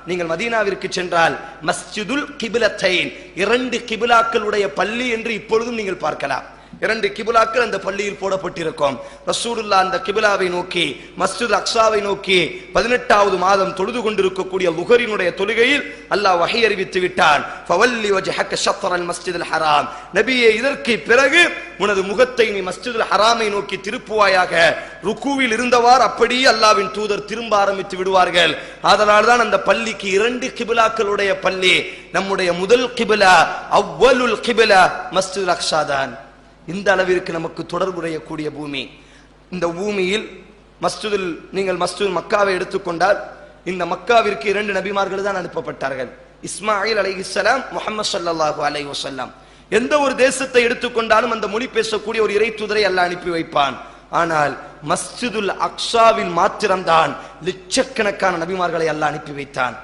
நீங்கள் மதீனாவிற்கு சென்றால் மஸ்ஜிதுல் கிபிலத்தைன், 2 கிபிலாக்களுடைய பள்ளி என்று இப்பொழுதும் நீங்கள் பார்க்கலாம். 2 கிபிலாக்கள் அந்த பள்ளியில் போடப்பட்டிருக்கும். ரசூலுல்லாஹ் அந்த கிபிலாவை நோக்கி மஸ்ஜித் அக்ஸாவை நோக்கி 18வது மாதம் தொழுது கொண்டிருக்கக்கூடிய லுஹரினுடைய தொழுகையில் அல்லாஹ் வஹி அறிவித்து விட்டான். ஃபவல்லி வஜ்ஹக ஷத்ரல் மஸ்ஜிதுல் ஹராம், நபியே இதற்கு பிறகு உனது முகத்தை நீ மஸ்ஜிதுல் ஹராமை நோக்கி திருப்புவாயாக. ருக்குவில் இருந்தவாறு அப்படியே அல்லாஹ்வின் தூதர் திரும்ப ஆரம்பித்து விடுவார்கள். அதனால் தான் அந்த பள்ளிக்கு 2 கிபிலாக்களுடைய பள்ளி. நம்முடைய முதல் கிபிலா, அவ்வலுல் கிபிலா மஸ்ஜிதுல் அக்ஸா தான். இந்த அளவிற்கு நமக்கு தொடர்புடைய பூமி. இந்த பூமியில் நீங்கள் மஸ்ஜிதுல் மக்காவை எடுத்துக்கொண்டால், இந்த மக்காவிற்கு 2 நபிமார்கள் தான் அனுப்பப்பட்டார்கள், இஸ்மாயில் அலைஹிஸ்ஸலாம், முஹம்மது ஸல்லல்லாஹு அலைஹி வஸல்லம். எந்த ஒரு தேசத்தை எடுத்துக்கொண்டாலும் அந்த மொழி பேசக்கூடிய ஒரு இறை தூதரை அல்லாஹ் அனுப்பி வைப்பான். ஆனால் மஸ்ஜிதுல் அக்ஸாவில் மாத்திரம்தான் லட்சக்கணக்கான நபிமார்களை அல்லாஹ் அனுப்பி வைத்தான்.